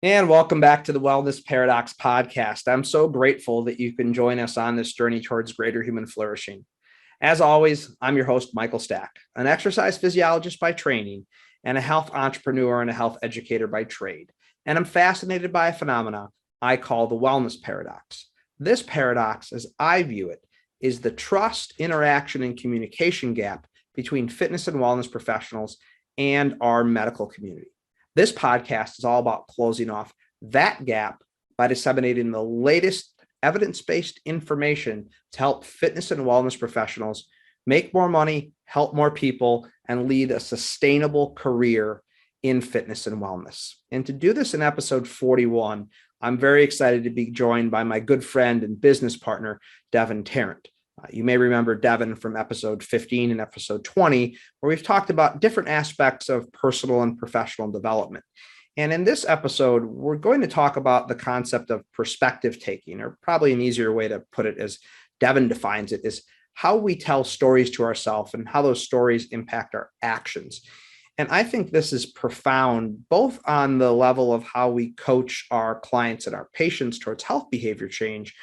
And welcome back to the Wellness Paradox podcast. I'm so grateful that you can join us on this journey towards greater human flourishing. As always, I'm your host, Michael Stack, an exercise physiologist by training and a health entrepreneur and a health educator by trade. And I'm fascinated by a phenomena I call the wellness paradox. This paradox, as I view it, is the trust, interaction, and communication gap between fitness and wellness professionals and our medical community. This podcast is all about closing off that gap by disseminating the latest evidence-based information to help fitness and wellness professionals make more money, help more people, and lead a sustainable career in fitness and wellness. And to do this in episode 41, I'm very excited to be joined by my good friend and business partner, Devin Tarrant. You may remember Devin from episode 15 and episode 20, where we've talked about different aspects of personal and professional development. And in this episode, we're going to talk about the concept of perspective taking, or probably an easier way to put it as Devin defines it, is how we tell stories to ourselves and how those stories impact our actions. And I think this is profound, both on the level of how we coach our clients and our patients towards health behavior change,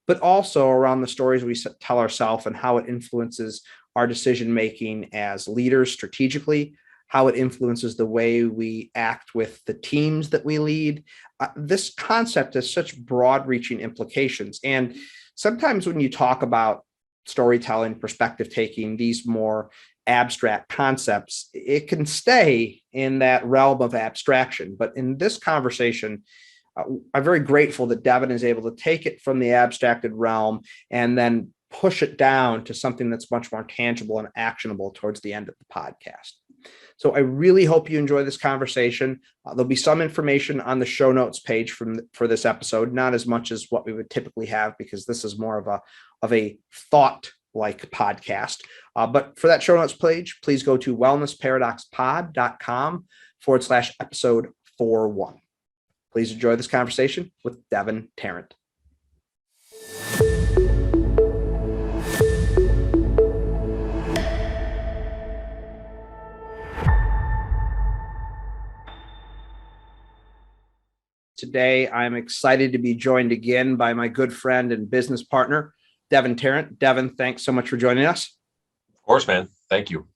but also around the stories we tell ourselves and how it influences our decision-making as leaders strategically, how it influences the way we act with the teams that we lead. This concept has such broad-reaching implications. And sometimes when you talk about storytelling, perspective taking, these more abstract concepts, it can stay in that realm of abstraction. But in this conversation, I'm very grateful that Devin is able to take it from the abstracted realm and then push it down to something that's much more tangible and actionable towards the end of the podcast. So I really hope you enjoy this conversation. There'll be some information on the show notes page for this episode, not as much as what we would typically have, because this is more of a thought-like podcast. But for that show notes page, please go to wellnessparadoxpod.com/episode 41. Please enjoy this conversation with Devin Tarrant. Today, I'm excited to be joined again by my good friend and business partner, Devin Tarrant. Devin, thanks so much for joining us. Of course, man. Thank you.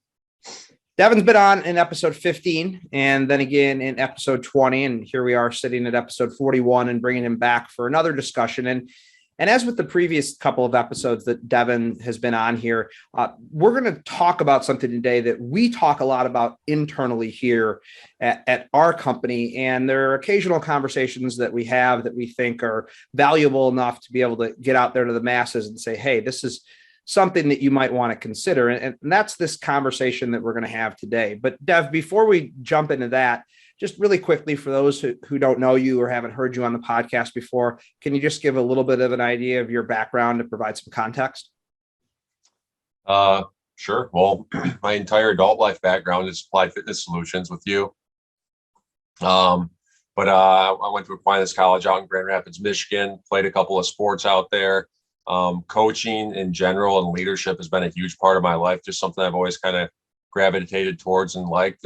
Devin's been on in episode 15 and then again in episode 20. And here we are sitting at episode 41 and bringing him back for another discussion. And as with the previous couple of episodes that Devin has been on here, we're going to talk about something today that we talk a lot about internally here at our company. And there are occasional conversations that we have that we think are valuable enough to be able to get out there to the masses and say, hey, this is something that you might want to consider. And that's this conversation that we're going to have today. But Dev, before we jump into that, just really quickly, for those who don't know you or haven't heard you on the podcast before, can you just give a little bit of an idea of your background to provide some context? Sure. Well, my entire adult life background is applied fitness solutions with you. But I went to Aquinas College out in Grand Rapids, Michigan, played a couple of sports out there. Coaching in general and leadership has been a huge part of my life, just something I've always kind of gravitated towards and liked.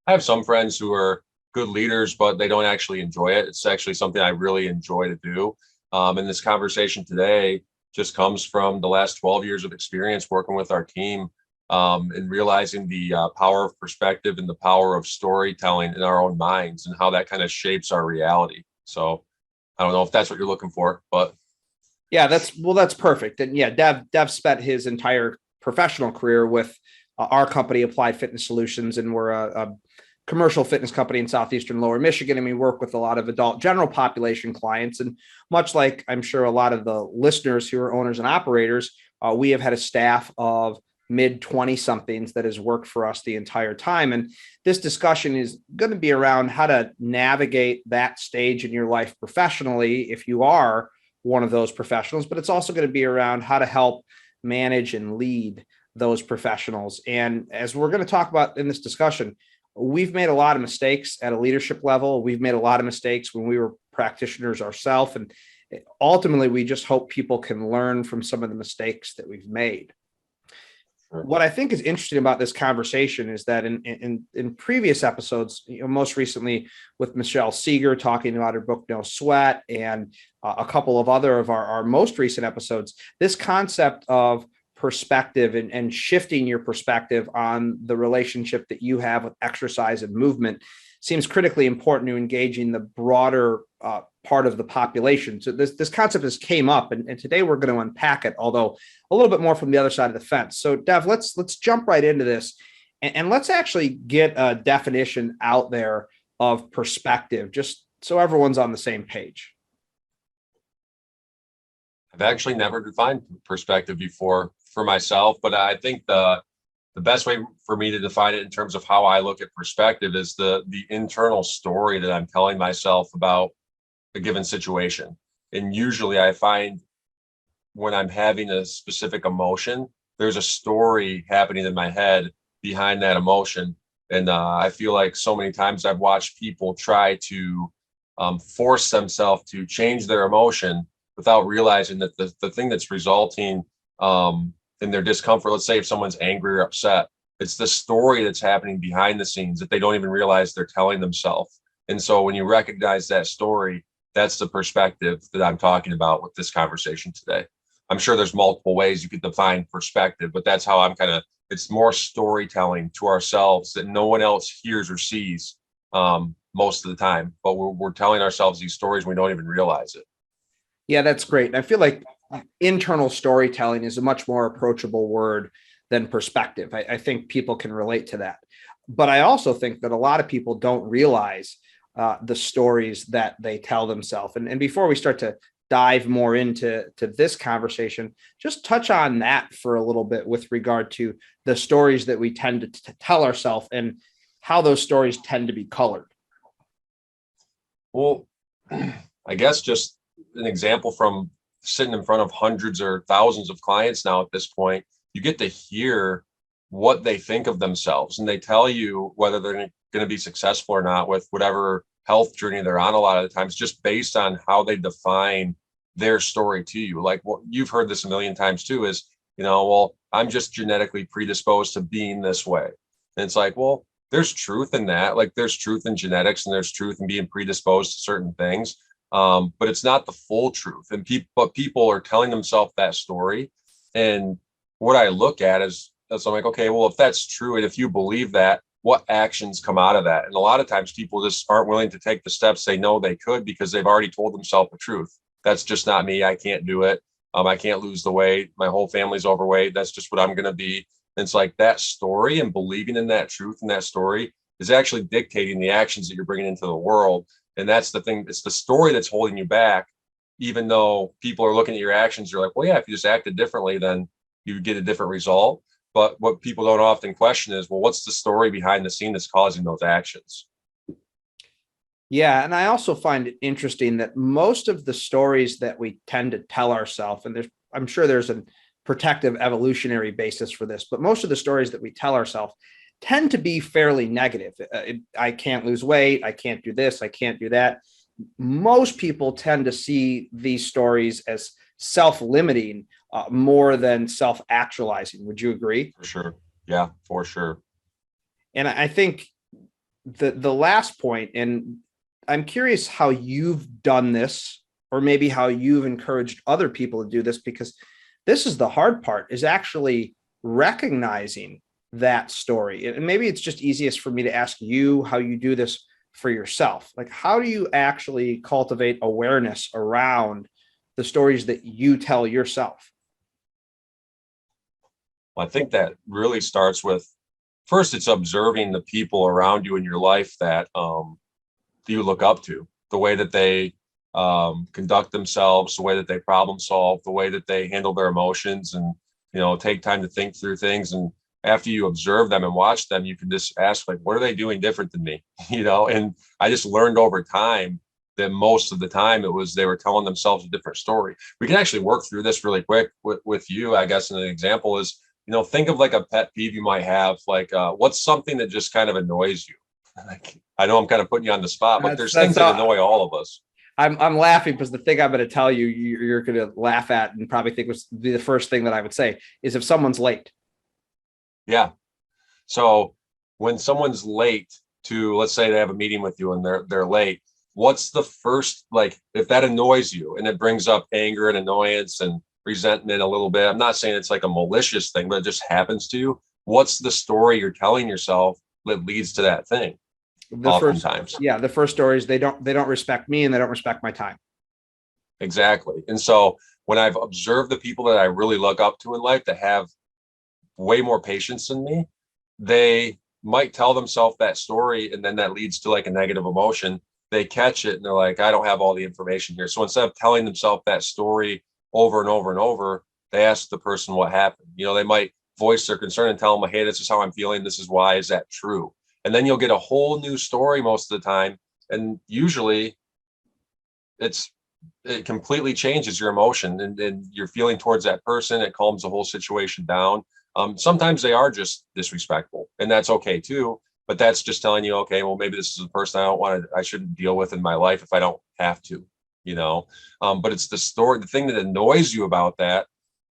I have some friends who are good leaders, but they don't actually enjoy it. It's actually something I really enjoy to do. And this conversation today just comes from the last 12 years of experience working with our team and realizing the power of perspective and the power of storytelling in our own minds and how that kind of shapes our reality. So I don't know if that's what you're looking for, but yeah, that's perfect. And yeah, Dev spent his entire professional career with our company, Applied Fitness Solutions, and we're a commercial fitness company in southeastern Lower Michigan, and we work with a lot of adult general population clients. And much like I'm sure a lot of the listeners who are owners and operators, we have had a staff of mid-20 somethings that has worked for us the entire time. And this discussion is going to be around how to navigate that stage in your life professionally, if you are one of those professionals, but it's also going to be around how to help manage and lead those professionals. And as we're going to talk about in this discussion, we've made a lot of mistakes at a leadership level. We've made a lot of mistakes when we were practitioners ourselves. And ultimately, we just hope people can learn from some of the mistakes that we've made. what I think is interesting about this conversation is that in previous episodes, most recently with Michelle Seeger talking about her book, No Sweat, and a couple of other of our most recent episodes, this concept of perspective and shifting your perspective on the relationship that you have with exercise and movement seems critically important to engaging the broader part of the population. So this concept has came up, and today we're going to unpack it, although a little bit more from the other side of the fence. So Dev, let's jump right into this, and let's actually get a definition out there of perspective, just so everyone's on the same page. I've actually never defined perspective before for myself, but I think the best way for me to define it in terms of how I look at perspective is the internal story that I'm telling myself about a given situation. And usually I find when I'm having a specific emotion, there's a story happening in my head behind that emotion. And I feel like so many times I've watched people try to force themselves to change their emotion without realizing that the thing that's resulting in their discomfort, let's say if someone's angry or upset, it's the story that's happening behind the scenes that they don't even realize they're telling themselves. And so when you recognize that story, that's the perspective that I'm talking about with this conversation today. I'm sure there's multiple ways you could define perspective, but that's how I'm it's more storytelling to ourselves that no one else hears or sees most of the time, but we're telling ourselves these stories, we don't even realize it. Yeah, that's great. And I feel like internal storytelling is a much more approachable word than perspective. I think people can relate to that. But I also think that a lot of people don't realize the stories that they tell themselves. And before we start to dive more into this conversation, just touch on that for a little bit with regard to the stories that we tend to tell ourselves and how those stories tend to be colored. Well, I guess just an example from sitting in front of hundreds or thousands of clients now at this point, you get to hear what they think of themselves, and they tell you whether they're going to be successful or not with whatever health journey they're on a lot of the times, just based on how they define their story to you. Like what you've heard this a million times too is, well, I'm just genetically predisposed to being this way. And it's like, well, there's truth in that. Like there's truth in genetics and there's truth in being predisposed to certain things. But it's not the full truth. And people are telling themselves that story. And what I look at is I'm like, okay, well, if that's true, and if you believe that, what actions come out of that? And a lot of times people just aren't willing to take the steps they know they could because they've already told themselves the truth. That's just not me. I can't do it. I can't lose the weight. My whole family's overweight. That's just what I'm going to be. And it's like that story and believing in that truth and that story is actually dictating the actions that you're bringing into the world. And that's the thing. It's the story that's holding you back, even though people are looking at your actions. You're like, well, yeah, if you just acted differently, then you get a different result. But what people don't often question is, well, what's the story behind the scene that's causing those actions? Yeah. And I also find it interesting that most of the stories that we tend to tell ourselves, and I'm sure there's a protective evolutionary basis for this, but most of the stories that we tell ourselves tend to be fairly negative. I can't lose weight. I can't do this. I can't do that. Most people tend to see these stories as self-limiting more than self-actualizing. Would you agree? For sure. Yeah, for sure. And I think the last point, and I'm curious how you've done this, or maybe how you've encouraged other people to do this, because this is the hard part, is actually recognizing that story. And maybe it's just easiest for me to ask you how you do this for yourself. Like, how do you actually cultivate awareness around the stories that you tell yourself? Well, I think that really starts with first, it's observing the people around you in your life that you look up to, the way that they conduct themselves, the way that they problem solve, the way that they handle their emotions, and take time to think through things. And after you observe them and watch them, you can just ask, like, what are they doing different than me? And I just learned over time that most of the time it was they were telling themselves a different story. We can actually work through this really quick with you, I guess. And an example is, think of like a pet peeve you might have, like what's something that just kind of annoys you? Like, I know I'm kind of putting you on the spot, but there's things that annoy all of us. I'm laughing because the thing I'm going to tell you, you're going to laugh at and probably think was the first thing that I would say is if someone's late. Yeah. So when someone's late to, let's say they have a meeting with you and they're late, what's the first, like, if that annoys you and it brings up anger and annoyance and resentment a little bit, I'm not saying it's like a malicious thing, but it just happens to you. What's the story you're telling yourself that leads to that thing? Oftentimes. The first story is they don't respect me and they don't respect my time. Exactly. And so when I've observed the people that I really look up to in life that have way more patience than me, they might tell themselves that story and then that leads to like a negative emotion. They catch it and they're like, I don't have all the information here. So instead of telling themselves that story over and over and over, they ask the person what happened. They might voice their concern and tell them, hey, this is how I'm feeling. This is why. Is that true? And then you'll get a whole new story most of the time. And usually it completely changes your emotion and your feeling towards that person. It calms the whole situation down. Sometimes they are just disrespectful, and that's okay too. But that's just telling you, okay, well, maybe this is a person I shouldn't deal with in my life if I don't have to, But it's the story. The thing that annoys you about that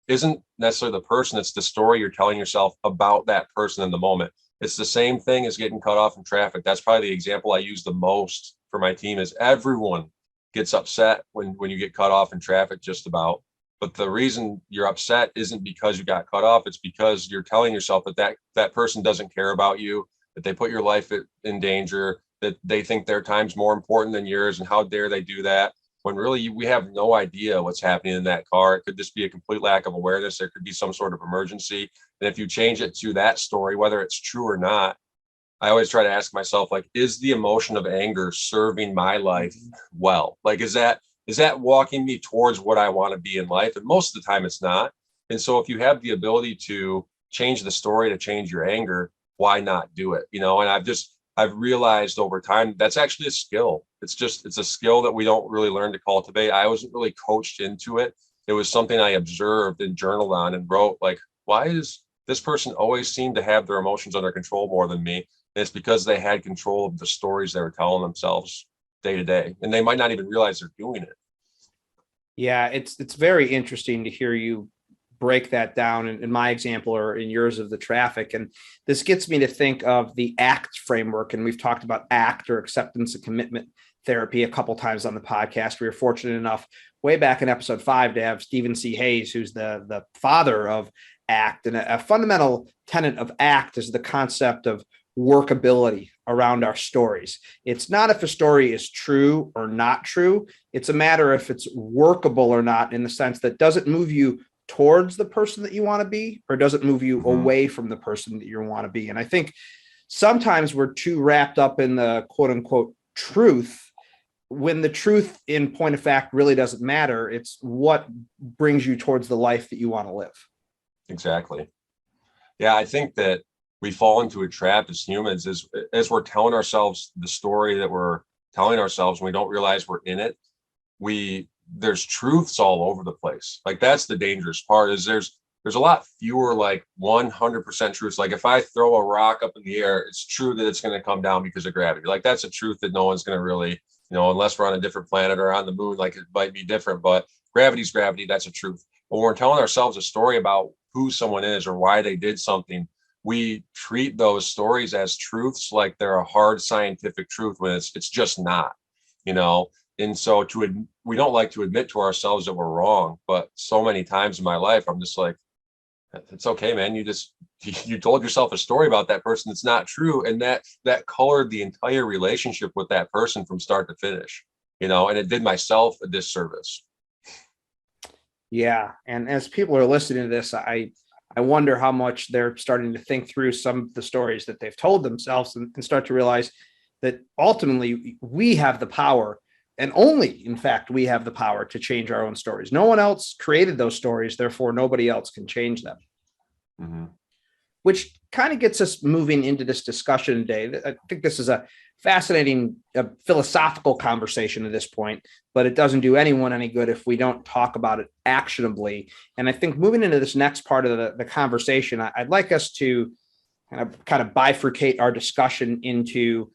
isn't necessarily the person. It's the story you're telling yourself about that person in the moment. It's the same thing as getting cut off in traffic. That's probably the example I use the most for my team. Is everyone gets upset when you get cut off in traffic, just about. But the reason you're upset isn't because you got cut off. It's because you're telling yourself that person doesn't care about you, that they put your life in danger, that they think their time's more important than yours, and how dare they do that, when really we have no idea what's happening in that car. It could just be a complete lack of awareness. There could be some sort of emergency. And if you change it to that story, whether it's true or not, I always try to ask myself, like, is the emotion of anger serving my life well? Like, is that walking me towards what I want to be in life? And most of the time it's not. And so if you have the ability to change the story, to change your anger, why not do it? And I've realized over time that's actually a skill. It's a skill that we don't really learn to cultivate. I wasn't really coached into it. It was something I observed and journaled on and wrote, like, why is this person always seem to have their emotions under control more than me? And it's because they had control of the stories they were telling themselves day to day, and they might not even realize they're doing it. Yeah, it's very interesting to hear you break that down in my example or in yours of the traffic. And this gets me to think of the ACT framework. And we've talked about ACT, or acceptance and commitment therapy, a couple times on the podcast. We were fortunate enough way back in episode 5 to have Stephen C. Hayes, who's the father of ACT. And a fundamental tenet of ACT is the concept of workability around our stories. It's not if a story is true or not true. It's a matter if it's workable or not, in the sense that, does it move you towards the person that you want to be, or does it move you away from the person that you want to be? And I think sometimes we're too wrapped up in the quote unquote truth, when the truth in point of fact really doesn't matter. It's what brings you towards the life that you want to live. Exactly. Yeah, I think that we fall into a trap as humans, as we're telling ourselves the story that we're telling ourselves, and we don't realize we're in it. There's truths all over the place. Like, that's the dangerous part, is there's a lot fewer like 100% truths. Like, if I throw a rock up in the air, it's true that it's going to come down because of gravity. Like, that's a truth that no one's going to really, unless we're on a different planet or on the moon, like, it might be different, but gravity's gravity. That's a truth. But when we're telling ourselves a story about who someone is or why they did something, we treat those stories as truths, like they're a hard scientific truth, when it's just not, And so we don't like to admit to ourselves that we're wrong. But so many times in my life, I'm just like, it's okay, man. You told yourself a story about that person that's not true. And that colored the entire relationship with that person from start to finish, and it did myself a disservice. Yeah. And as people are listening to this, I wonder how much they're starting to think through some of the stories that they've told themselves, and start to realize that ultimately we have the power, and only, in fact, we have the power to change our own stories. No one else created those stories, therefore nobody else can change them. Mm-hmm. Which kind of gets us moving into this discussion today. I think this is a fascinating philosophical conversation at this point, but it doesn't do anyone any good if we don't talk about it actionably. And I think moving into this next part of the conversation, I'd like us to kind of bifurcate our discussion into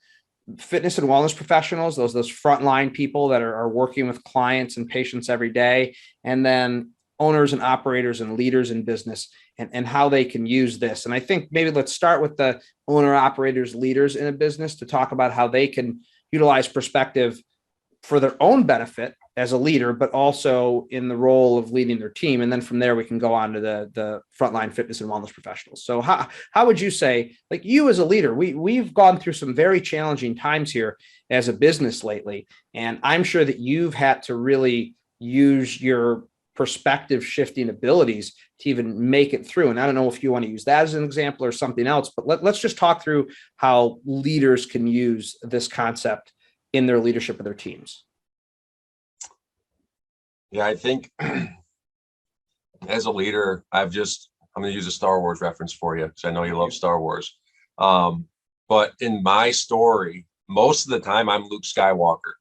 fitness and wellness professionals, those frontline people that are working with clients and patients every day, and then owners and operators and leaders in business and how they can use this. And I think maybe let's start with the owner, operators, leaders in a business to talk about how they can utilize perspective for their own benefit as a leader, but also in the role of leading their team. And then from there, we can go on to the frontline fitness and wellness professionals. So how would you say, like you as a leader, we've gone through some very challenging times here as a business lately. And I'm sure that you've had to really use your perspective shifting abilities to even make it through. And I don't know if you want to use that as an example or something else, but let's just talk through how leaders can use this concept in their leadership of their teams. Yeah, I think as a leader, I'm going to use a Star Wars reference for you because I know you love Star Wars. But in my story, most of the time I'm Luke Skywalker.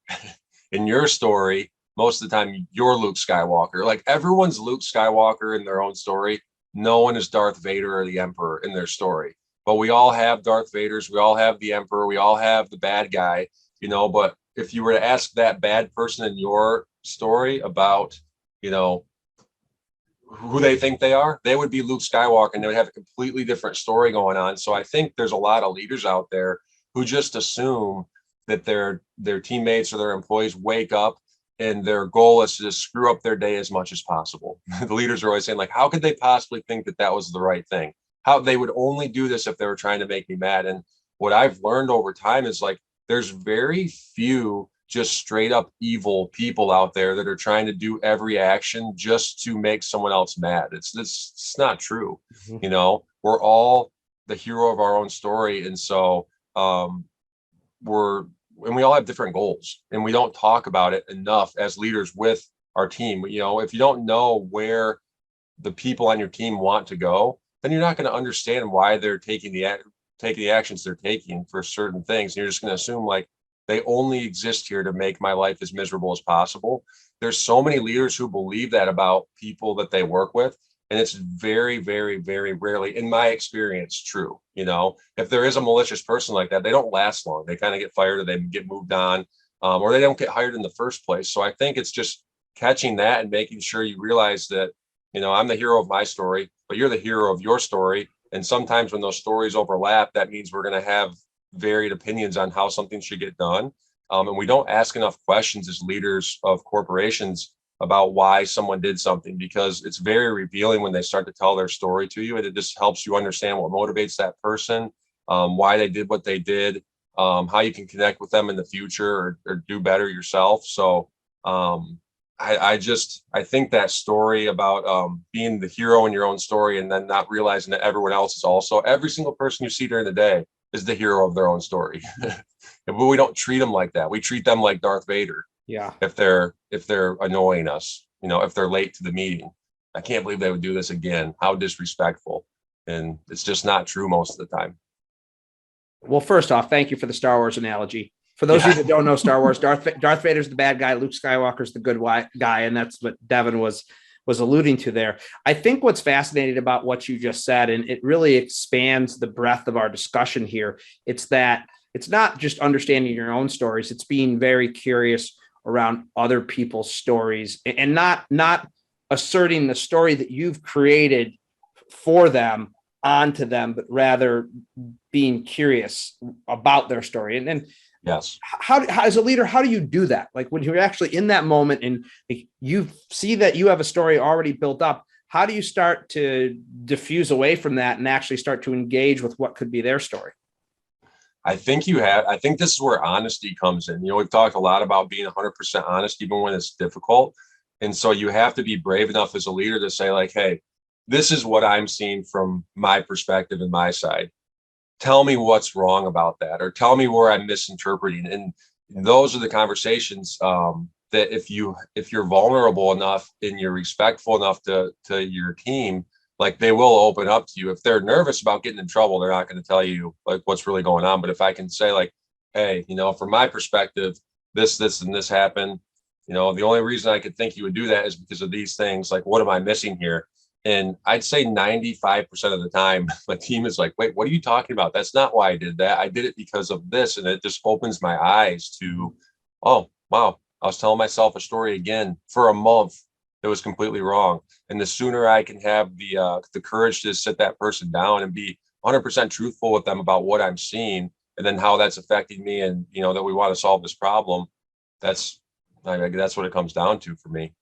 In your story, most of the time you're Luke Skywalker. Like everyone's Luke Skywalker in their own story. No one is Darth Vader or the Emperor in their story. But we all have Darth Vaders. We all have the Emperor. We all have the bad guy, but if you were to ask that bad person in your story about, who they think they are, they would be Luke Skywalker and they would have a completely different story going on. So I think there's a lot of leaders out there who just assume that their teammates or their employees wake up and their goal is to just screw up their day as much as possible. The leaders are always saying, like, how could they possibly think that that was the right thing? How they would only do this if they were trying to make me mad. And what I've learned over time is like, there's very few just straight up evil people out there that are trying to do every action just to make someone else mad. It's not true. Mm-hmm. We're all the hero of our own story. And so we all have different goals and we don't talk about it enough as leaders with our team. If you don't know where the people on your team want to go, then you're not going to understand why they're taking the actions they're taking for certain things. And you're just going to assume like they only exist here to make my life as miserable as possible. There's so many leaders who believe that about people that they work with. And it's very, very, very rarely, in my experience, true. If there is a malicious person like that, they don't last long. They kind of get fired or they get moved on, or they don't get hired in the first place. So I think it's just catching that and making sure you realize that, I'm the hero of my story, but you're the hero of your story. And sometimes when those stories overlap, that means we're going to have varied opinions on how something should get done. And we don't ask enough questions as leaders of corporations about why someone did something, because it's very revealing when they start to tell their story to you. And it just helps you understand what motivates that person, why they did what they did, how you can connect with them in the future or do better yourself. So I think that story about being the hero in your own story and then not realizing that everyone else is also, every single person you see during the day is the hero of their own story. But we don't treat them like that. We treat them like Darth Vader. Yeah. If they're annoying us, if they're late to the meeting, I can't believe they would do this again. How disrespectful. And it's just not true most of the time. Well, first off, thank you for the Star Wars analogy. For those of you that don't know Star Wars, Darth Vader's the bad guy, Luke Skywalker's the good guy, and that's what Devin was alluding to there. I think what's fascinating about what you just said, and it really expands the breadth of our discussion here, it's that it's not just understanding your own stories, it's being very curious around other people's stories and not asserting the story that you've created for them onto them, but rather being curious about their story. And yes, how as a leader, how do you do that? Like when you're actually in that moment and you see that you have a story already built up, how do you start to diffuse away from that and actually start to engage with what could be their story? I think this is where honesty comes in. We've talked a lot about being 100% honest, even when it's difficult. And so you have to be brave enough as a leader to say like, hey, this is what I'm seeing from my perspective and my side. Tell me what's wrong about that, or tell me where I'm misinterpreting. And those are the conversations that if you're vulnerable enough and you're respectful enough to your team, like they will open up to you. If they're nervous about getting in trouble, they're not going to tell you like what's really going on. But if I can say like, hey, from my perspective, this and this happened, the only reason I could think you would do that is because of these things. Like, what am I missing here? And I'd say 95% of the time, my team is like, wait, what are you talking about? That's not why I did that. I did it because of this. And it just opens my eyes to, oh, wow, I was telling myself a story again for a month. that was completely wrong. And the sooner I can have the courage to sit that person down and be 100% truthful with them about what I'm seeing and then how that's affecting me, and that we want to solve this problem, that's that's what it comes down to for me.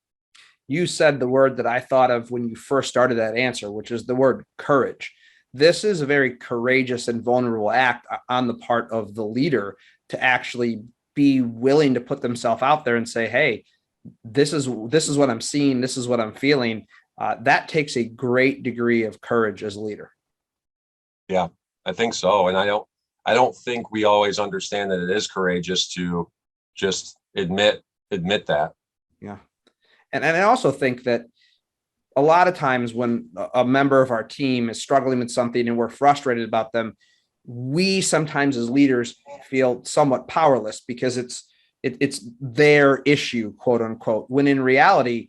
You said the word that I thought of when you first started that answer, which is the word courage. This is a very courageous and vulnerable act on the part of the leader to actually be willing to put themselves out there and say, hey, this is what I'm seeing. This is what I'm feeling. That takes a great degree of courage as a leader. Yeah, I think so. And I don't think we always understand that it is courageous to just admit that. Yeah. And I also think that a lot of times when a member of our team is struggling with something and we're frustrated about them, we sometimes as leaders feel somewhat powerless because it's their issue, quote unquote, when in reality,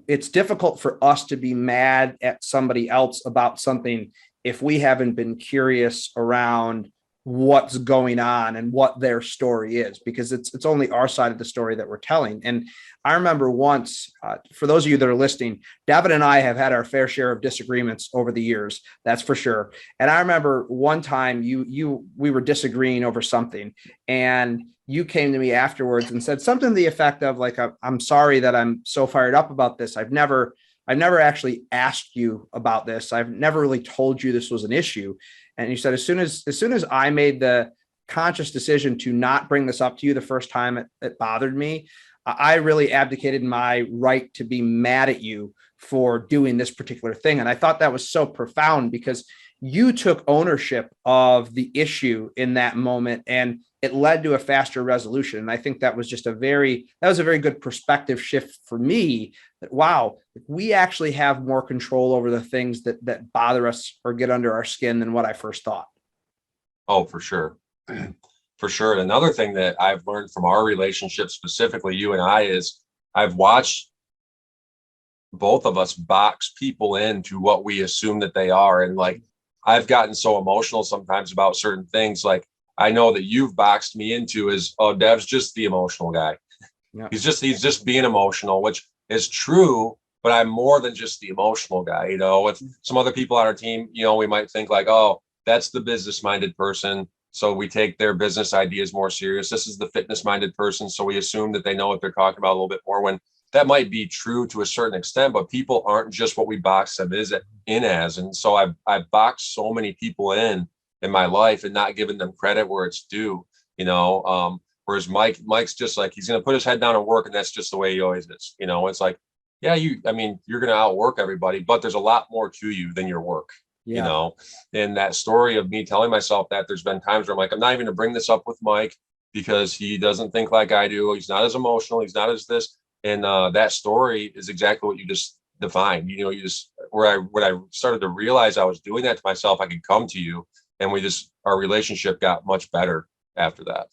it's difficult for us to be mad at somebody else about something if we haven't been curious around what's going on and what their story is, because it's only our side of the story that we're telling. And I remember once, for those of you that are listening, Devin and I have had our fair share of disagreements over the years, that's for sure. And I remember one time we were disagreeing over something, and you came to me afterwards and said something to the effect of like, I'm sorry that I'm so fired up about this. I've never actually asked you about this. I've never really told you this was an issue. And you said, as soon as I made the conscious decision to not bring this up to you the first time it bothered me, I really abdicated my right to be mad at you for doing this particular thing. And I thought that was so profound because you took ownership of the issue in that moment, and it led to a faster resolution. And I think that was a very good perspective shift for me, that, wow, we actually have more control over the things that bother us or get under our skin than what I first thought. Oh, for sure. For sure. And another thing that I've learned from our relationship, specifically you and I, is I've watched both of us box people into what we assume that they are. And like, I've gotten so emotional sometimes about certain things. Like, I know that you've boxed me into is, oh, Dev's just the emotional guy. Yeah. He's just being emotional, which is true, but I'm more than just the emotional guy. With some other people on our team, we might think like, oh, that's the business minded person, so we take their business ideas more serious. This is the fitness minded person, so we assume that they know what they're talking about a little bit more, when that might be true to a certain extent, but people aren't just what we box them in as. And so I've boxed so many people in my life and not giving them credit where it's due, whereas Mike's just like, he's going to put his head down and work. And that's just the way he always is. It's like, yeah, you're going to outwork everybody, but there's a lot more to you than your work. Yeah. And that story of me telling myself that, there's been times where I'm like, I'm not even going to bring this up with Mike because he doesn't think like I do. He's not as emotional. He's not as this. And that story is exactly what you just defined. You just, when I started to realize I was doing that to myself, I could come to you, and our relationship got much better after that.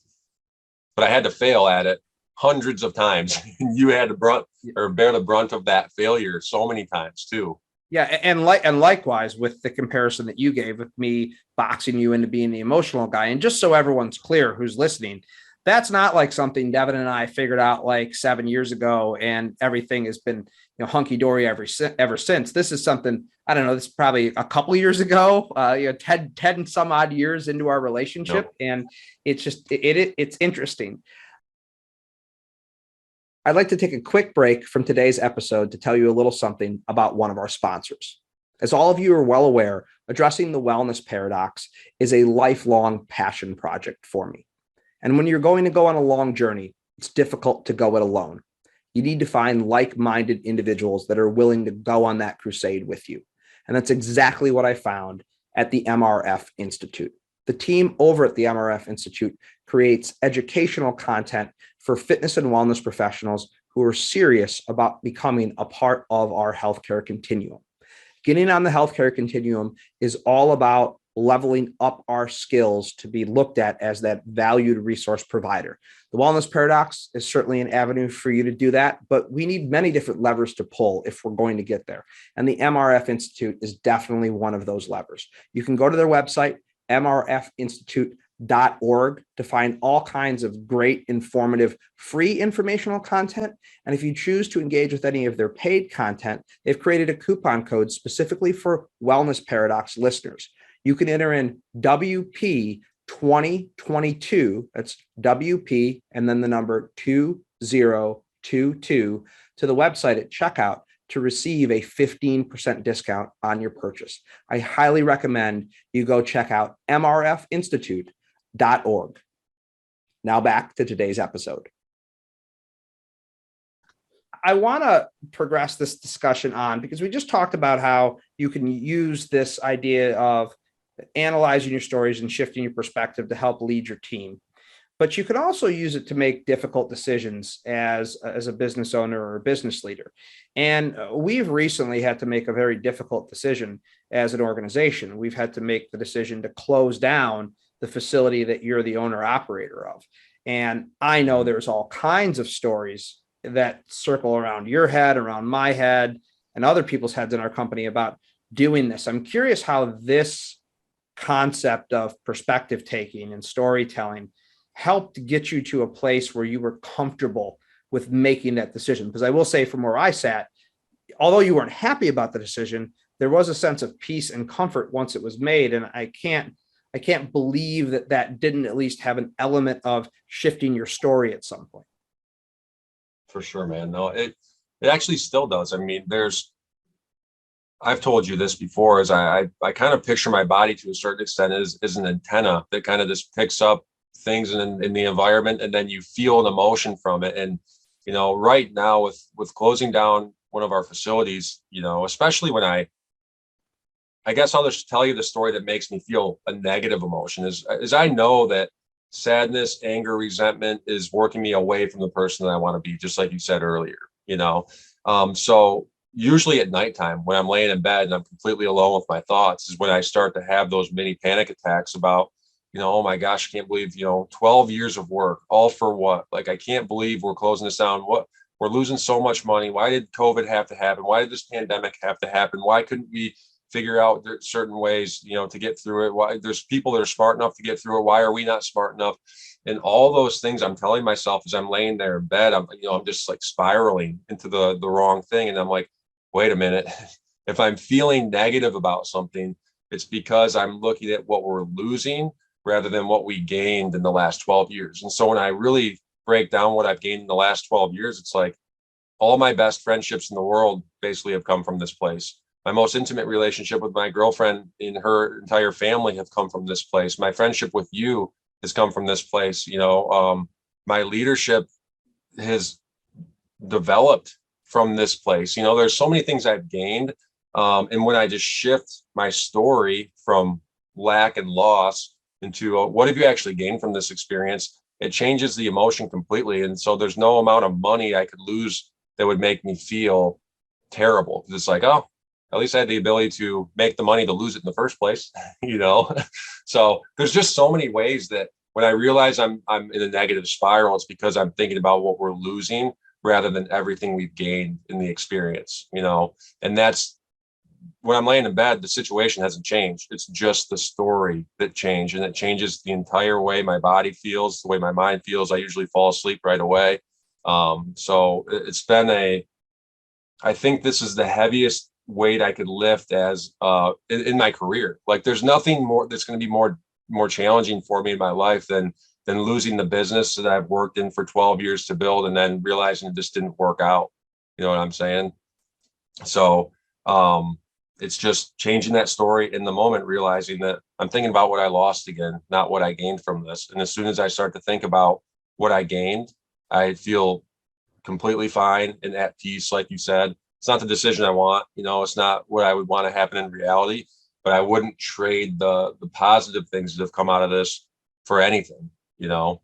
But I had to fail at it hundreds of times. You had to bear the brunt of that failure so many times too. Yeah, and likewise with the comparison that you gave with me boxing you into being the emotional guy. And just so everyone's clear who's listening, that's not like something Devin and I figured out like 7 years ago and everything has been hunky dory ever since. This is something, I don't know, this is probably a couple of years ago, 10 and some odd years into our relationship. Nope. And it's just, it's interesting. I'd like to take a quick break from today's episode to tell you a little something about one of our sponsors. As all of you are well aware, addressing the wellness paradox is a lifelong passion project for me. And when you're going to go on a long journey, it's difficult to go it alone. You need to find like-minded individuals that are willing to go on that crusade with you. And that's exactly what I found at the MRF Institute. The team over at the MRF Institute creates educational content for fitness and wellness professionals who are serious about becoming a part of our healthcare continuum. Getting on the healthcare continuum is all about leveling up our skills to be looked at as that valued resource provider. The wellness paradox is certainly an avenue for you to do that, but we need many different levers to pull if we're going to get there. And the MRF Institute is definitely one of those levers. You can go to their website, mrfinstitute.com, selflimiting.org to find all kinds of great, informative, free informational content. And if you choose to engage with any of their paid content, they've created a coupon code specifically for Wellness Paradox listeners. You can enter in WP 2022, that's WP, and then the number 2022 to the website at checkout to receive a 15% discount on your purchase. I highly recommend you go check out mrfinstitute.org. Now back to today's episode. I want to progress this discussion on because we just talked about how you can use this idea of analyzing your stories and shifting your perspective to help lead your team. But you can also use it to make difficult decisions as a business owner or a business leader. And we've recently had to make a very difficult decision as an organization. We've had to make the decision to close down the facility that you're the owner operator of. And I know there's all kinds of stories that circle around your head, around my head, and other people's heads in our company about doing this. I'm curious how this concept of perspective taking and storytelling helped get you to a place where you were comfortable with making that decision. Because I will say from where I sat, although you weren't happy about the decision, there was a sense of peace and comfort once it was made. And I can't believe that didn't at least have an element of shifting your story at some point. For sure, man. No, it actually still does. I mean, I've told you this before, is I kind of picture my body to a certain extent as an antenna that kind of just picks up things in the environment, and then you feel an emotion from it. And right now with closing down one of our facilities, especially when I guess I'll just tell you the story that makes me feel a negative emotion is I know that sadness, anger, resentment is working me away from the person that I want to be, just like you said earlier. So usually at nighttime when I'm laying in bed and I'm completely alone with my thoughts is when I start to have those mini panic attacks about, oh my gosh, I can't believe, 12 years of work, all for what? Like, I can't believe we're closing this down. What? We're losing so much money. Why did COVID have to happen? Why did this pandemic have to happen? Why couldn't we figure out certain ways, to get through it? Why there's people that are smart enough to get through it? Why are we not smart enough? And all those things I'm telling myself as I'm laying there in bed, I'm just like spiraling into the wrong thing. And I'm like, wait a minute. If I'm feeling negative about something, it's because I'm looking at what we're losing rather than what we gained in the last 12 years. And so when I really break down what I've gained in the last 12 years, it's like all my best friendships in the world basically have come from this place. My most intimate relationship with my girlfriend and her entire family have come from this place. My friendship with you has come from this place. My leadership has developed from this place. There's so many things I've gained. And when I just shift my story from lack and loss into what have you actually gained from this experience, it changes the emotion completely. And so there's no amount of money I could lose that would make me feel terrible. Because it's like, oh, at least I had the ability to make the money to lose it in the first place, So there's just so many ways that when I realize I'm in a negative spiral, it's because I'm thinking about what we're losing rather than everything we've gained in the experience, and that's when I'm laying in bed, the situation hasn't changed. It's just the story that changed, and it changes the entire way my body feels, the way my mind feels. I usually fall asleep right away. So it's been I think this is the heaviest weight I could lift as in my career. Like there's nothing more that's going to be more challenging for me in my life than losing the business that I've worked in for 12 years to build and then realizing it just didn't work out. You know what I'm saying? So it's just changing that story in the moment, realizing that I'm thinking about what I lost again, not what I gained from this. And as soon as I start to think about what I gained, I feel completely fine and at peace. Like you said, it's not the decision I want, it's not what I would want to happen in reality, but I wouldn't trade the positive things that have come out of this for anything.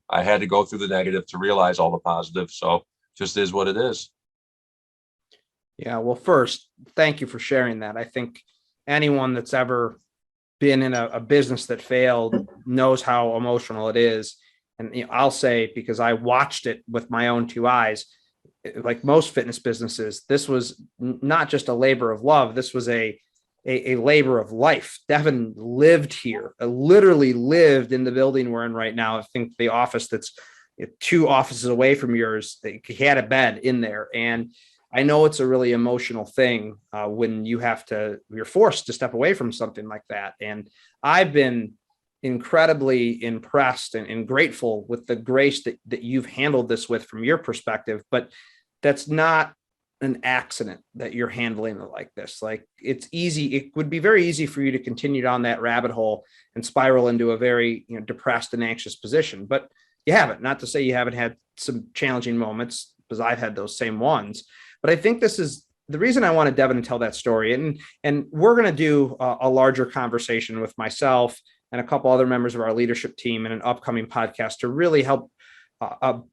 I had to go through the negative to realize all the positive. So just is what it is. Yeah. Well, first, thank you for sharing that. I think anyone that's ever been in a business that failed knows how emotional it is. And I'll say, because I watched it with my own two eyes, like most fitness businesses, this was not just a labor of love. This was a a labor of life. Devin lived here, literally lived in the building we're in right now. I think the office that's 2 offices away from yours, he had a bed in there. And I know it's a really emotional thing when you're forced to step away from something like that. And I've been incredibly impressed and grateful with the grace that you've handled this with from your perspective, but that's not an accident that you're handling it like this. Like, it's easy. It would be very easy for you to continue down that rabbit hole and spiral into a very, depressed and anxious position, but you haven't. Not to say you haven't had some challenging moments, because I've had those same ones. But I think this is the reason I wanted Devin to tell that story. And we're going to do a larger conversation with myself and a couple other members of our leadership team in an upcoming podcast to really help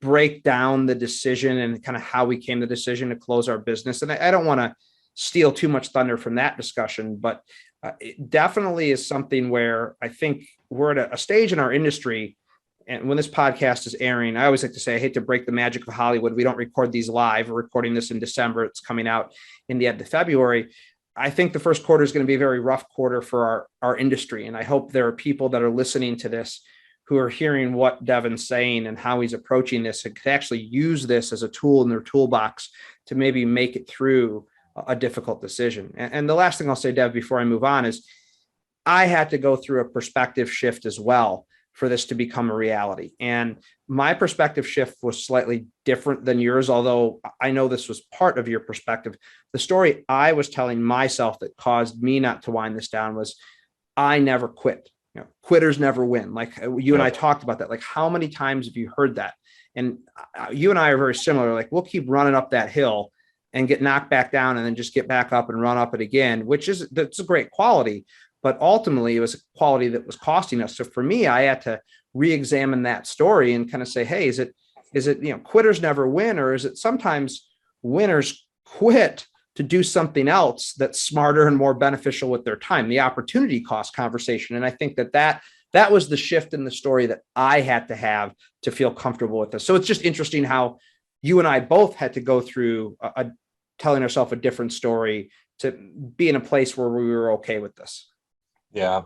break down the decision and kind of how we came to the decision to close our business. And I don't want to steal too much thunder from that discussion, but it definitely is something where I think we're at a stage in our industry. And when this podcast is airing, I always like to say, I hate to break the magic of Hollywood. We don't record these live. We're recording this in December. It's coming out in the end of February. I think the first quarter is going to be a very rough quarter for our industry. And I hope there are people that are listening to this who are hearing what Devin's saying and how he's approaching this and could actually use this as a tool in their toolbox to maybe make it through a difficult decision. And the last thing I'll say, Dev, before I move on, is I had to go through a perspective shift as well for this to become a reality. And my perspective shift was slightly different than yours, although I know this was part of your perspective. The story I was telling myself that caused me not to wind this down was I never quit. Quitters never win. Like you and I talked about that. Like, how many times have you heard that? And you and I are very similar. Like, we'll keep running up that hill and get knocked back down and then just get back up and run up it again, that's a great quality. But ultimately, it was a quality that was costing us. So for me, I had to re-examine that story and kind of say, hey, is it quitters never win, or is it sometimes winners quit to do something else that's smarter and more beneficial with their time, the opportunity cost conversation? And I think that was the shift in the story that I had to have to feel comfortable with this. So it's just interesting how you and I both had to go through telling ourselves a different story to be in a place where we were okay with this. Yeah.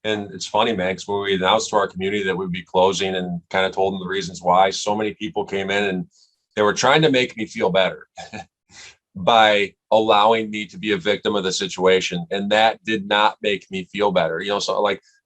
And it's funny, man, because when we announced to our community that we'd be closing and kind of told them the reasons why, so many people came in and they were trying to make me feel better by allowing me to be a victim of the situation. And that did not make me feel better.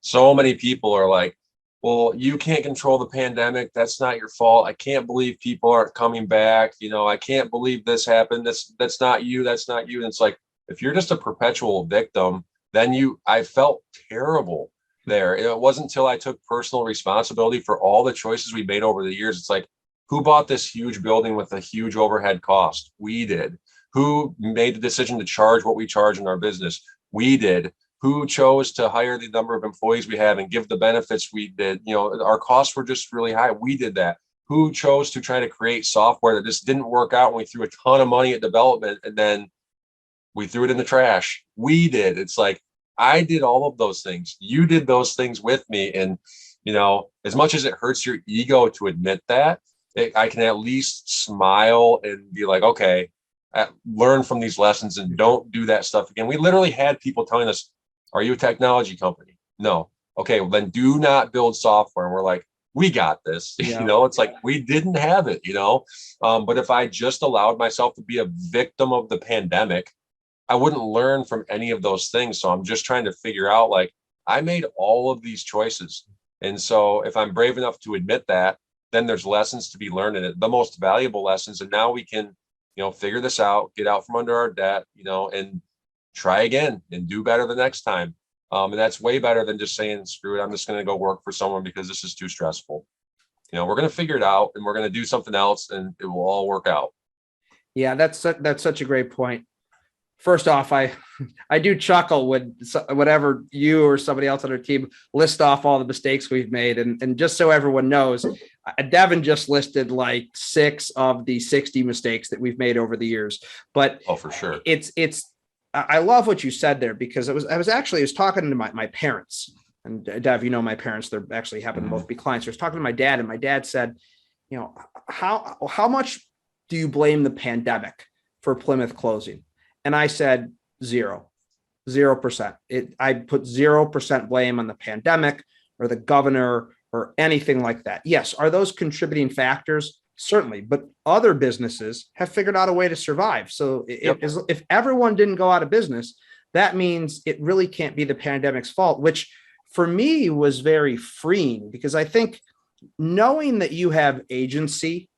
So many people are like, well, you can't control the pandemic. That's not your fault. I can't believe people aren't coming back. I can't believe this happened. That's not you. That's not you. And it's like, if you're just a perpetual victim, then I felt terrible there. It wasn't until I took personal responsibility for all the choices we made over the years. It's like, who bought this huge building with a huge overhead cost? We did. Who made the decision to charge what we charge in our business? We did. Who chose to hire the number of employees we have and give the benefits we did? Our costs were just really high. We did that. Who chose to try to create software that just didn't work out, and we threw a ton of money at development and then we threw it in the trash? We did. It's like, I did all of those things. You did those things with me. And, as much as it hurts your ego to admit that, I can at least smile and be like, okay, learn from these lessons and don't do that stuff again. We literally had people telling us, are you a technology company? No. Okay, well, then do not build software. And we're like, we got this. Yeah. It's like, we didn't have it, but if I just allowed myself to be a victim of the pandemic, I wouldn't learn from any of those things. So I'm just trying to figure out, like, I made all of these choices. And so if I'm brave enough to admit that, then there's lessons to be learned in it, the most valuable lessons. And now we can, figure this out, get out from under our debt, and try again and do better the next time. And that's way better than just saying, screw it, I'm just going to go work for someone because this is too stressful. We're going to figure it out and we're going to do something else and it will all work out. Yeah, that's such a great point. First off, I do chuckle when whatever you or somebody else on our team list off all the mistakes we've made. And just so everyone knows, Devin just listed like 6 of the 60 mistakes that we've made over the years. But for sure. I love what you said there, because I was talking to my parents, and Dev, my parents, they're actually happen to both be clients. I was talking to my dad, and my dad said, how much do you blame the pandemic for Plymouth closing? And I said 0. 0%. I put 0% blame on the pandemic or the governor or anything like that. Yes, are those contributing factors? Certainly, but other businesses have figured out a way to survive. So if everyone didn't go out of business, that means it really can't be the pandemic's fault, which for me was very freeing, because I think knowing that you have agency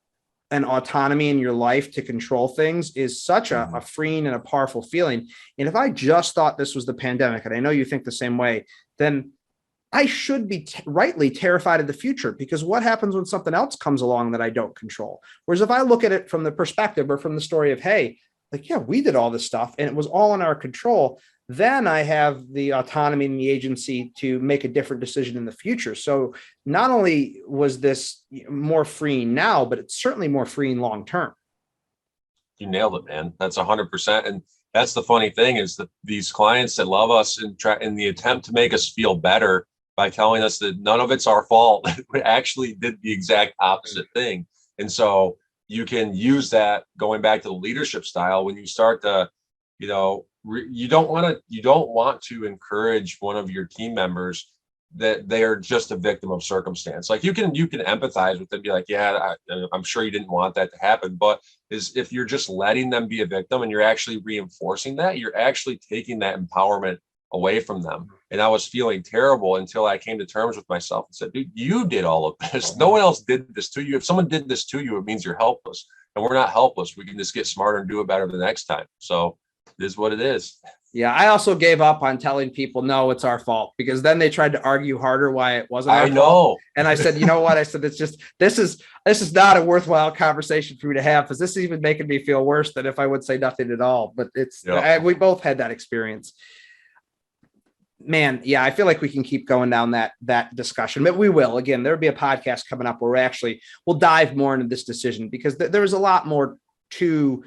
and autonomy in your life to control things is such a freeing and a powerful feeling. And if I just thought this was the pandemic, and I know you think the same way, then I should be rightly terrified of the future, because what happens when something else comes along that I don't control? Whereas if I look at it from the perspective or from the story of, hey, like, yeah, we did all this stuff and it was all in our control, then I have the autonomy and the agency to make a different decision in the future. So not only was this more freeing now, but it's certainly more freeing long-term. You nailed it, man. That's 100%. And that's the funny thing, is that these clients that love us and try in the attempt to make us feel better by telling us that none of it's our fault, we actually did the exact opposite thing. And so you can use that, going back to the leadership style, when you start to, you don't want to encourage one of your team members that they are just a victim of circumstance. Like you can empathize with them, be like, yeah, I'm sure you didn't want that to happen. But if you're just letting them be a victim and you're actually reinforcing that, you're actually taking that empowerment away from them. And I was feeling terrible until I came to terms with myself and said, dude, you did all of this. No one else did this to you. If someone did this to you, it means you're helpless. And we're not helpless. We can just get smarter and do it better the next time. So it is what it is. Yeah, I also gave up on telling people, no, it's our fault, because then they tried to argue harder why it wasn't our fault. And I said, you know what? I said, it's just, this is not a worthwhile conversation for me to have, because this is even making me feel worse than if I would say nothing at all. But we both had that experience. Man, yeah, I feel like we can keep going down that discussion, but we will. Again, there'll be a podcast coming up where we'll dive more into this decision, because there's a lot more to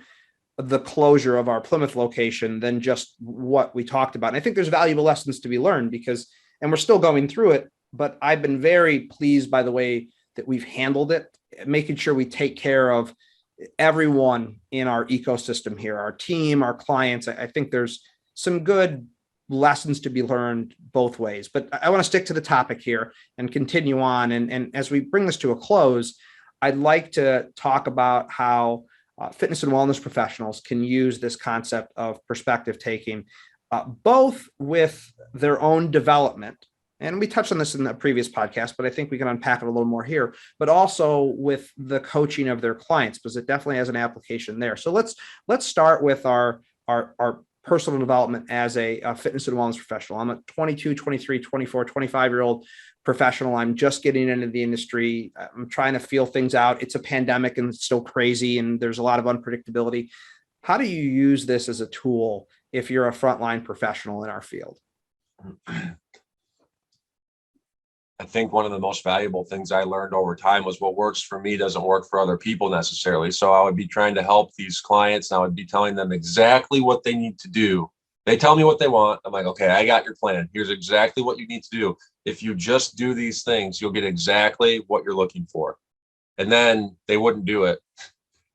the closure of our Plymouth location than just what we talked about. And I think there's valuable lessons to be learned, and we're still going through it, but I've been very pleased by the way that we've handled it, making sure we take care of everyone in our ecosystem here, our team, our clients. I think there's some good lessons to be learned both ways, but I want to stick to the topic here and continue on. And as we bring this to a close, I'd like to talk about how fitness and wellness professionals can use this concept of perspective taking, both with their own development. And we touched on this in the previous podcast, but I think we can unpack it a little more here, but also with the coaching of their clients, because it definitely has an application there. So let's start with our personal development as a fitness and wellness professional. I'm a 22, 23, 24, 25-year-old professional. I'm just getting into the industry. I'm trying to feel things out. It's a pandemic and it's still crazy and there's a lot of unpredictability. How do you use this as a tool if you're a frontline professional in our field? I think one of the most valuable things I learned over time was what works for me doesn't work for other people necessarily. So I would be trying to help these clients and I would be telling them exactly what they need to do. They tell me what they want. I'm like, okay, I got your plan. Here's exactly what you need to do. If you just do these things, you'll get exactly what you're looking for. And then they wouldn't do it.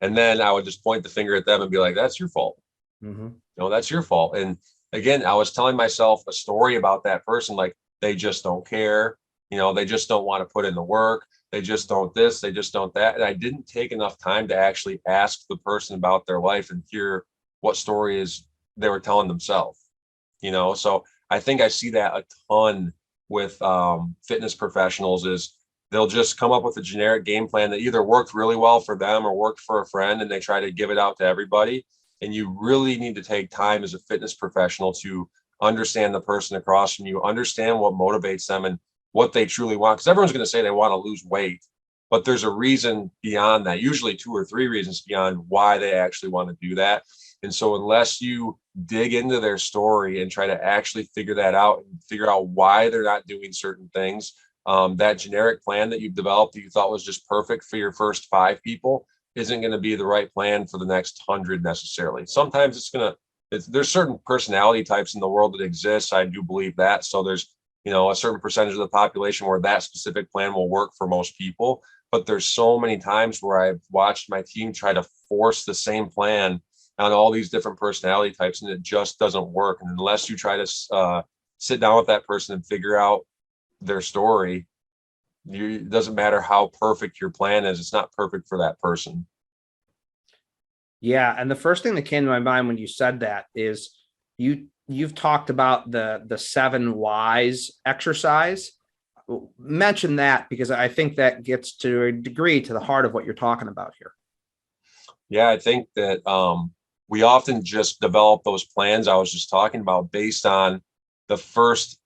And then I would just point the finger at them and be like, that's your fault. Mm-hmm. No, that's your fault. And again, I was telling myself a story about that person. Like, they just don't care. They just don't want to put in the work. They just don't this, they just don't that. And I didn't take enough time to actually ask the person about their life and hear what stories they were telling themselves. So I think I see that a ton with fitness professionals is they'll just come up with a generic game plan that either worked really well for them or worked for a friend, and they try to give it out to everybody. And you really need to take time as a fitness professional to understand the person across from you, understand what motivates them and what they truly want. Because everyone's going to say they want to lose weight, but there's a reason beyond that, usually 2 or 3 reasons beyond why they actually want to do that. And so unless you dig into their story and try to actually figure that out and figure out why they're not doing certain things, that generic plan that you've developed that you thought was just perfect for your first 5 people isn't going to be the right plan for the next 100 necessarily. Sometimes there's certain personality types in the world that exist. I do believe that. So there's a certain percentage of the population where that specific plan will work for most people. But there's so many times where I've watched my team try to force the same plan on all these different personality types, and it just doesn't work. And unless you try to sit down with that person and figure out their story, it doesn't matter how perfect your plan is, it's not perfect for that person. Yeah, and the first thing that came to my mind when you said that is you've talked about the 7 whys exercise. Mention that, because I think that gets to a degree to the heart of what you're talking about here. Yeah, I think that we often just develop those plans I was just talking about based on the first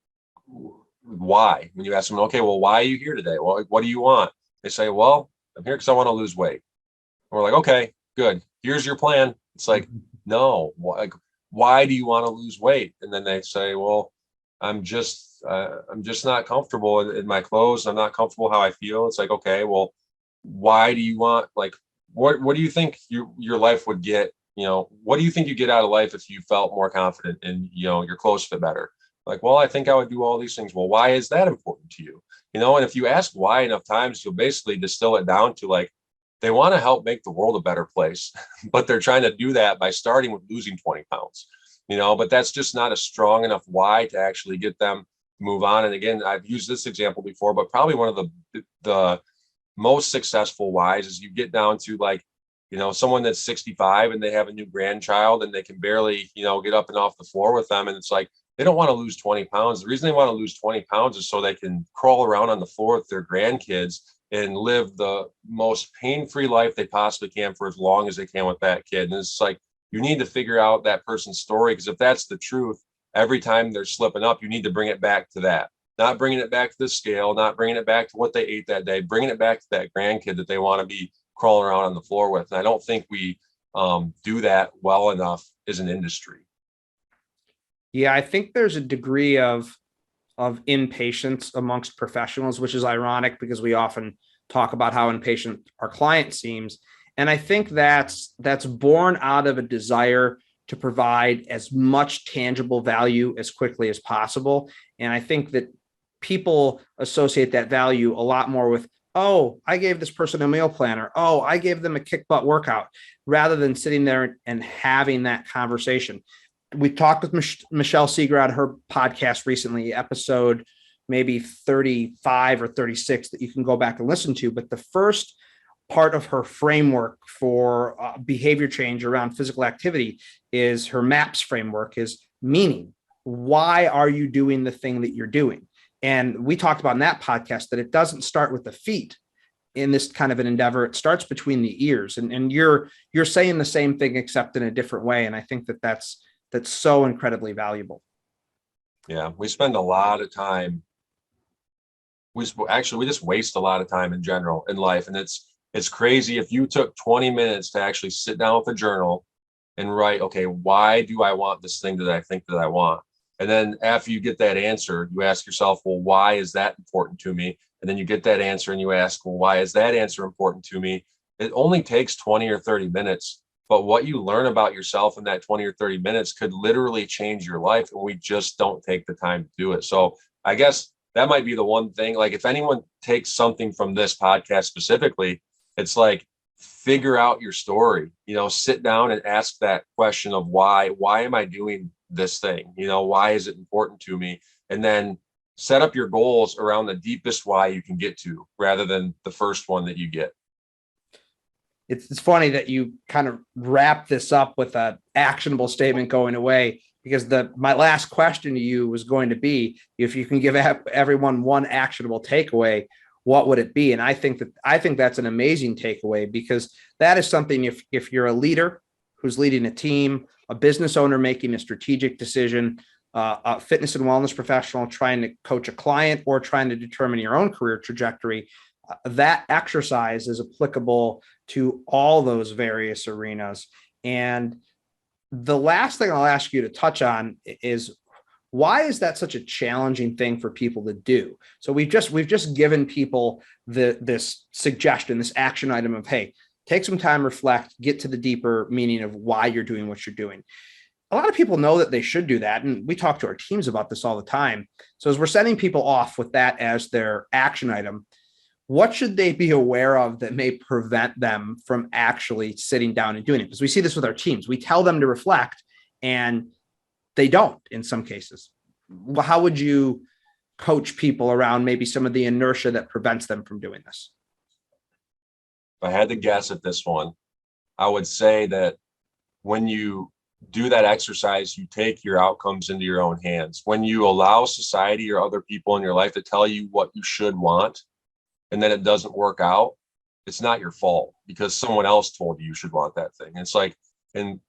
why. When you ask them, okay, well, why are you here today? Well, what do you want? They say, well, I'm here because I want to lose weight. And we're like, okay, good. Here's your plan. It's like, no, why do you want to lose weight? And then they say, well, I'm just not comfortable in my clothes. I'm not comfortable how I feel. It's like, okay, well, why do you want, like, what do you think your life would get? What do you think you get out of life if you felt more confident and, your clothes fit better? Like, well, I think I would do all these things. Well, why is that important to you? And if you ask why enough times, you'll basically distill it down to, like, they want to help make the world a better place, but they're trying to do that by starting with losing 20 pounds, but that's just not a strong enough why to actually get them to move on. And again, I've used this example before, but probably one of the most successful whys is you get down to, like, someone that's 65 and they have a new grandchild and they can barely, get up and off the floor with them. And it's like, they don't want to lose 20 pounds. The reason they want to lose 20 pounds is so they can crawl around on the floor with their grandkids and live the most pain-free life they possibly can for as long as they can with that kid. And it's like, you need to figure out that person's story, because if that's the truth, every time they're slipping up, you need to bring it back to that. Not bringing it back to the scale, not bringing it back to what they ate that day, bringing it back to that grandkid that they want to be crawling around on the floor with. And I don't think we do that well enough as an industry. Yeah, I think there's a degree of impatience amongst professionals, which is ironic because we often talk about how impatient our client seems. And I think that's born out of a desire to provide as much tangible value as quickly as possible. And I think that people associate that value a lot more with, oh, I gave this person a meal plan, or, oh, I gave them a kick butt workout, rather than sitting there and having that conversation. We talked with Michelle Seeger on her podcast recently, episode maybe 35 or 36, that you can go back and listen to. But the first part of her framework for behavior change around physical activity is her MAPS framework, is meaning. Why are you doing the thing that you're doing? And we talked about in that podcast that it doesn't start with the feet in this kind of an endeavor. It starts between the ears. And you're saying the same thing, except in a different way. And I think that's so incredibly valuable. Yeah, we spend a lot of time. We just waste a lot of time in general in life. And it's crazy. If you took 20 minutes to actually sit down with a journal and write, okay, why do I want this thing that I think that I want? And then after you get that answer, you ask yourself, well, why is that important to me? And then you get that answer and you ask, well, why is that answer important to me? It only takes 20 or 30 minutes. But what you learn about yourself in that 20 or 30 minutes could literally change your life. And we just don't take the time to do it. So I guess that might be the one thing. Like, if anyone takes something from this podcast specifically, it's like, figure out your story, sit down and ask that question of why am I doing this thing? Why is it important to me? And then set up your goals around the deepest why you can get to, rather than the first one that you get. It's funny that you kind of wrap this up with an actionable statement going away, because my last question to you was going to be, if you can give everyone one actionable takeaway, what would it be? And I think that's an amazing takeaway, because that is something, if you're a leader who's leading a team, a business owner making a strategic decision, a fitness and wellness professional trying to coach a client, or trying to determine your own career trajectory, that exercise is applicable to all those various arenas. And the last thing I'll ask you to touch on is, why is that such a challenging thing for people to do? So we've just given people this suggestion, this action item of, hey, take some time, reflect, get to the deeper meaning of why you're doing what you're doing. A lot of people know that they should do that. And we talk to our teams about this all the time. So as we're sending people off with that as their action item, what should they be aware of that may prevent them from actually sitting down and doing it? Because we see this with our teams. We tell them to reflect and they don't in some cases. How would you coach people around maybe some of the inertia that prevents them from doing this? If I had to guess at this one, I would say that when you do that exercise, you take your outcomes into your own hands. When you allow society or other people in your life to tell you what you should want, and then it doesn't work out, it's not your fault because someone else told you should want that thing. It's like, and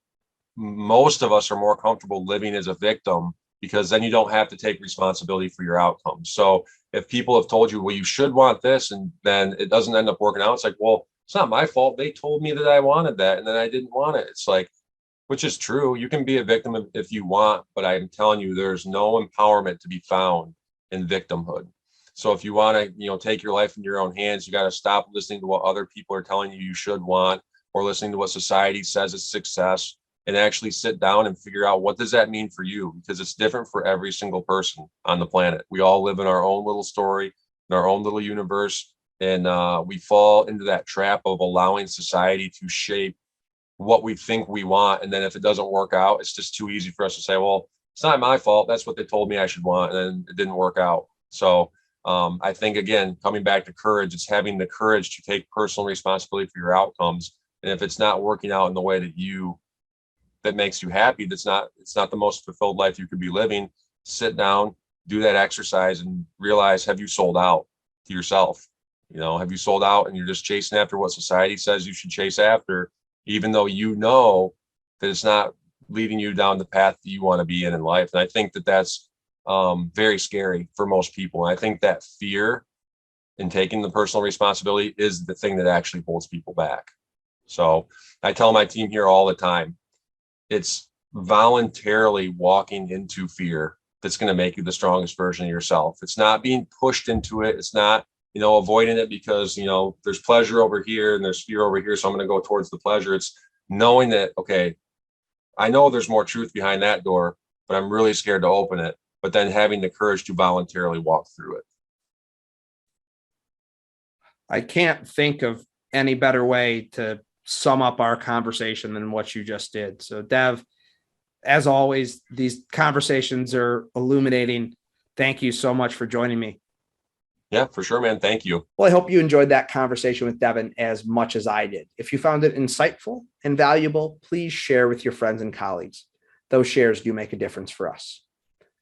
most of us are more comfortable living as a victim because then you don't have to take responsibility for your outcomes. So if people have told you, well, you should want this, and then it doesn't end up working out, it's like, well, it's not my fault. They told me that I wanted that, and then I didn't want it. It's like, which is true. You can be a victim if you want, but I'm telling you, there's no empowerment to be found in victimhood. So if you want to, take your life in your own hands, you got to stop listening to what other people are telling you should want, or listening to what society says is success, and actually sit down and figure out what does that mean for you, because it's different for every single person on the planet. We all live in our own little story, in our own little universe, and we fall into that trap of allowing society to shape what we think we want. And then if it doesn't work out, it's just too easy for us to say, well, it's not my fault. That's what they told me I should want. And then it didn't work out. So I think, again, coming back to courage, it's having the courage to take personal responsibility for your outcomes. And if it's not working out in the way that makes you happy, it's not the most fulfilled life you could be living, sit down, do that exercise, and realize, have you sold out to yourself? Have you sold out and you're just chasing after what society says you should chase after, even though you know that it's not leading you down the path that you want to be in life? And I think that that's very scary for most people. And I think that fear in taking the personal responsibility is the thing that actually holds people back. So I tell my team here all the time, it's voluntarily walking into fear that's going to make you the strongest version of yourself. It's not being pushed into it. It's not, avoiding it because, there's pleasure over here and there's fear over here, so I'm going to go towards the pleasure. It's knowing that, okay, I know there's more truth behind that door, but I'm really scared to open it. But then having the courage to voluntarily walk through it. I can't think of any better way to sum up our conversation than what you just did. So, Dev, as always, these conversations are illuminating. Thank you so much for joining me. Yeah, for sure, man. Thank you. Well, I hope you enjoyed that conversation with Devin as much as I did. If you found it insightful and valuable, please share with your friends and colleagues. Those shares do make a difference for us.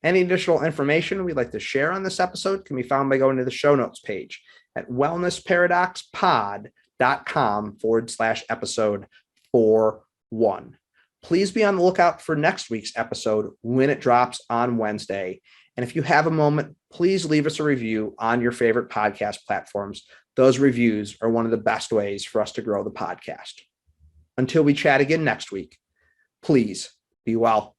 Any additional information we'd like to share on this episode can be found by going to the show notes page at wellnessparadoxpod.com/episode 41. Please be on the lookout for next week's episode when it drops on Wednesday. And if you have a moment, please leave us a review on your favorite podcast platforms. Those reviews are one of the best ways for us to grow the podcast. Until we chat again next week, please be well.